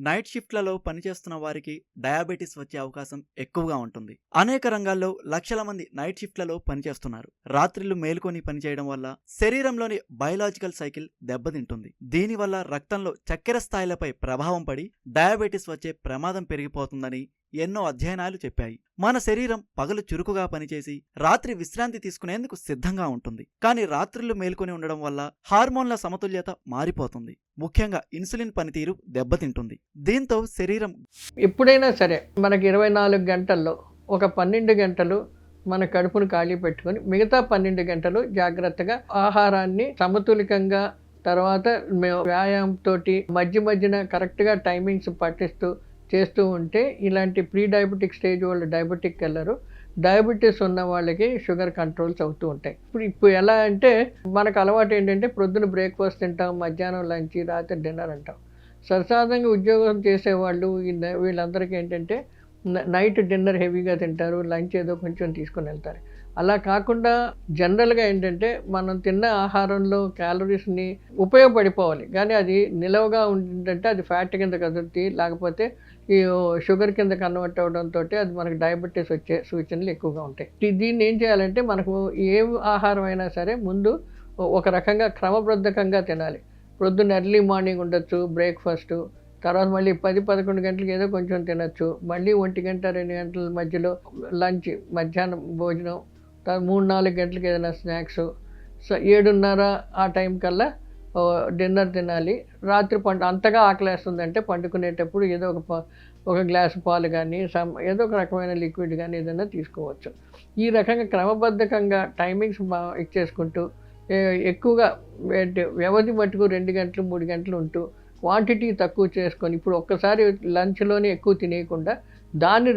Night షిఫ్ట్లలో పనిచేస్తున్న వారికి diabetes వచ్చే అవకాశం ఎక్కువగా ఉంటుంది. అనేక రంగాల్లో లక్షల మంది నైట్ షిఫ్ట్లలో పనిచేస్తున్నారు. రాత్రిళ్లు మేల్కొని పనిచేయడం వల్ల శరీరంలోని బయలాజికల్ సైకిల్ దెబ్బతింటుంది. దీనివల్ల రక్తంలో చక్కెర స్థాయిలపై ప్రభావం పడి డయాబెటిస్ వచ్చే ప్రమాదం పెరిగిపోతుందని ఎన్నో అధ్యయనాలు చెప్పాయి. మన శరీరం పగలు చురుకుగా పనిచేసి రాత్రి విశ్రాంతి తీసుకునేందుకు సిద్ధంగా ఉంటుంది. కానీ రాత్రులు మేల్కొని ఉండడం వల్ల హార్మోన్ల సమతుల్యత మారిపోతుంది. ముఖ్యంగా ఇన్సులిన్ పనితీరు దెబ్బతింటుంది. దీంతో శరీరం ఎప్పుడైనా సరే మనకి 24 గంటల్లో ఒక 12 గంటలు మన కడుపును ఖాళీ పెట్టుకొని మిగతా 12 గంటలు జాగ్రత్తగా ఆహారాన్ని సమతులికంగా తర్వాత వ్యాయామంతో మధ్యన కరెక్ట్గా టైమింగ్స్ పాటిస్తూ చేస్తూ ఉంటే ఇలాంటి ప్రీ డయాబెటిక్ స్టేజ్ వాళ్ళు డయాబెటిక్ వెళ్ళరు. డయాబెటీస్ ఉన్న వాళ్ళకి షుగర్ కంట్రోల్స్ అవుతూ ఉంటాయి. ఇప్పుడు ఎలా అంటే మనకు అలవాటు ఏంటంటే ప్రొద్దున బ్రేక్ఫాస్ట్ తింటాం, మధ్యాహ్నం లంచ్, రాత్రి డిన్నర్ అంటాం. సరసాధారణంగా ఉద్యోగం చేసేవాళ్ళు వీళ్ళందరికీ ఏంటంటే నైట్ డిన్నర్ హెవీగా తింటారు, లంచ్ ఏదో కొంచెం తీసుకొని వెళ్తారు. అలా కాకుండా జనరల్గా ఏంటంటే మనం తిన్న ఆహారంలో క్యాలరీస్ని ఉపయోగపడిపోవాలి, కానీ అది నిలవగా ఉంటుందంటే అది ఫ్యాట్ కింద కదులుతుంది, లేకపోతే ఈ షుగర్ కింద కన్వర్ట్ అవ్వడంతో అది మనకు డయాబెటీస్ వచ్చే సూచనలు ఎక్కువగా ఉంటాయి. దీన్ని ఏం చేయాలంటే మనకు ఏ ఆహారం అయినా సరే ముందు ఒక రకంగా క్రమబద్ధకంగా తినాలి. ప్రొద్దున్న ఎర్లీ మార్నింగ్ ఉండొచ్చు బ్రేక్ఫాస్ట్, తర్వాత మళ్ళీ 10-11 గంటలకు ఏదో కొంచెం తినచ్చు, మళ్ళీ 1 గంట 2 గంటల మధ్యలో లంచ్, మధ్యాహ్నం భోజనం, తర్వాత 3-4 గంటలకు ఏదైనా స్నాక్స్, 7:30 ఆ టైం కల్లా డిన్నర్ తినాలి. రాత్రి అంతగా ఆకలేస్తుందంటే పండుకునేటప్పుడు ఏదో ఒక గ్లాసు పాలు కానీ ఏదో ఒక రకమైన లిక్విడ్ కానీ ఏదైనా తీసుకోవచ్చు. ఈ రకంగా క్రమబద్ధకంగా టైమింగ్స్ ఇచ్చేసుకుంటూ ఎక్కువగా వ్యవధి మట్టుకు 2 గంటలు 3 గంటలు ఉంటూ క్వాంటిటీ తక్కువ చేసుకొని, ఇప్పుడు ఒక్కసారి లంచ్లోనే ఎక్కువ తినేయకుండా దాన్ని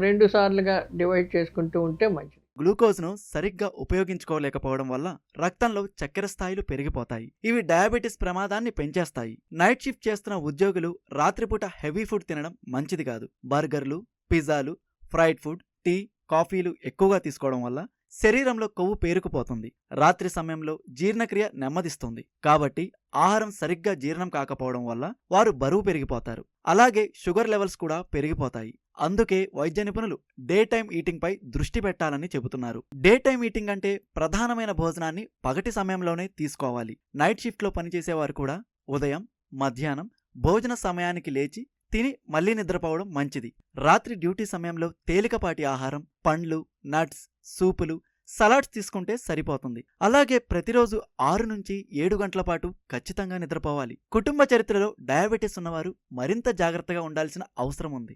రెండు సార్లుగా డివైడ్ చేసుకుంటూ ఉంటే మంచిది. గ్లూకోజ్ను సరిగ్గా ఉపయోగించుకోలేకపోవడం వల్ల రక్తంలో చక్కెర స్థాయిలు పెరిగిపోతాయి. ఇవి డయాబెటిస్ ప్రమాదాన్ని పెంచేస్తాయి. నైట్ షిఫ్ట్ చేస్తున్న ఉద్యోగులు రాత్రిపూట హెవీ ఫుడ్ తినడం మంచిది కాదు. బర్గర్లు, పిజ్జాలు, ఫ్రైడ్ ఫుడ్, టీ, కాఫీలు ఎక్కువగా తీసుకోవడం వల్ల శరీరంలో కొవ్వు పేరుకుపోతుంది. రాత్రి సమయంలో జీర్ణక్రియ నెమ్మదిస్తుంది. కాబట్టి ఆహారం సరిగ్గా జీర్ణం కాకపోవడం వల్ల వారు బరువు పెరిగిపోతారు. అలాగే షుగర్ లెవెల్స్ కూడా పెరిగిపోతాయి. అందుకే వైద్య నిపుణులు డే టైం ఈటింగ్ పై దృష్టి పెట్టాలని చెబుతున్నారు. డే టైం ఈటింగ్ అంటే ప్రధానమైన భోజనాన్ని పగటి సమయంలోనే తీసుకోవాలి. నైట్ షిఫ్ట్లో పనిచేసేవారు కూడా ఉదయం, మధ్యాహ్నం భోజన సమయానికి లేచి తిని మళ్లీ నిద్రపోవడం మంచిది. రాత్రి డ్యూటీ సమయంలో తేలికపాటి ఆహారం, పండ్లు, నట్స్, సూపులు, సలాడ్స్ తీసుకుంటే సరిపోతుంది. అలాగే ప్రతిరోజు 6 నుంచి 7 గంటల పాటు ఖచ్చితంగా నిద్రపోవాలి. కుటుంబ చరిత్రలో డయాబెటీస్ ఉన్నవారు మరింత జాగ్రత్తగా ఉండాల్సిన అవసరం ఉంది.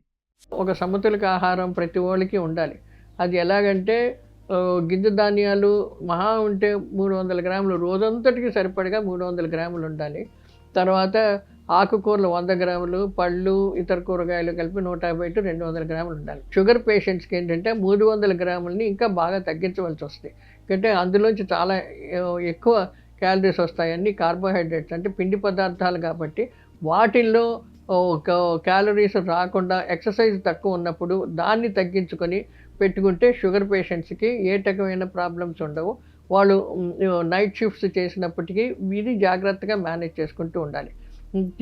ఒక సమతులిత ఆహారం ప్రతి వాళ్ళకి ఉండాలి. అది ఎలాగంటే గింజ ధాన్యాలు మహా ఉంటే 300 గ్రాములు, రోజంతటికి సరిపడగా 300 గ్రాములు ఉండాలి. తర్వాత ఆకుకూరలు 100 గ్రాములు, పళ్ళు, ఇతర కూరగాయలు కలిపి 150-200 గ్రాములు ఉండాలి. షుగర్ పేషెంట్స్కి ఏంటంటే 300 గ్రాములని ఇంకా బాగా తగ్గించవలసి వస్తుంది. ఎందుకంటే అందులోంచి చాలా ఎక్కువ క్యాలరీస్ వస్తాయి. అన్ని కార్బోహైడ్రేట్స్ అంటే పిండి పదార్థాలు కాబట్టి వాటిల్లో క్యాలరీస్ రాకుండా ఎక్సర్సైజ్ తక్కువ ఉన్నప్పుడు దాన్ని తగ్గించుకొని పెట్టుకుంటే షుగర్ పేషెంట్స్కి ఏ రకమైన ప్రాబ్లమ్స్ ఉండవు. వాళ్ళు నైట్ షిఫ్ట్స్ చేసినప్పటికీ ఇది జాగ్రత్తగా మేనేజ్ చేసుకుంటూ ఉండాలి.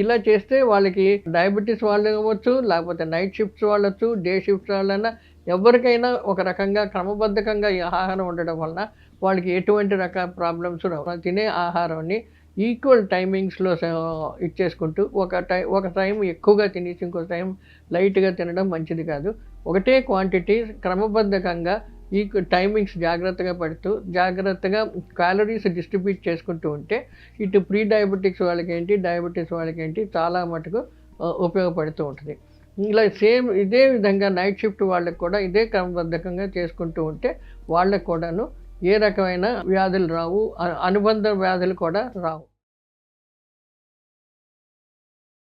ఇలా చేస్తే వాళ్ళకి డయాబెటీస్ వాళ్ళు అవ్వచ్చు, లేకపోతే నైట్ షిఫ్ట్స్ వాళ్ళొచ్చు, డే షిఫ్ట్స్ వాళ్ళైనా ఎవరికైనా ఒక రకంగా క్రమబద్ధకంగా ఈ ఆహారం ఉండడం వలన వాళ్ళకి ఎటువంటి రకాల ప్రాబ్లమ్స్ రావు. తినే ఆహారాన్ని ఈక్వల్ టైమింగ్స్లో ఇచ్చేసుకుంటూ ఒక టైం ఎక్కువగా తినేసి ఇంకో టైం లైట్గా తినడం మంచిది కాదు. ఒకటే క్వాంటిటీ క్రమబద్ధకంగా ఈ టైమింగ్స్ జాగ్రత్తగా పెడుతూ జాగ్రత్తగా క్యాలరీస్ డిస్ట్రిబ్యూట్ చేసుకుంటూ ఉంటే ఇటు ప్రీ డయాబెటిక్స్ వాళ్ళకేంటి, డయాబెటీస్ వాళ్ళకేంటి చాలా మటుకు ఉపయోగపడుతూ ఉంటుంది. ఇలా సేమ్ ఇదే విధంగా నైట్ షిఫ్ట్ వాళ్ళకి కూడా ఇదే క్రమబద్ధకంగా చేసుకుంటూ ఉంటే వాళ్ళకు కూడాను ఏ రకమైన వ్యాధులు రావు, అనుబంధ వ్యాధులు కూడా రావు.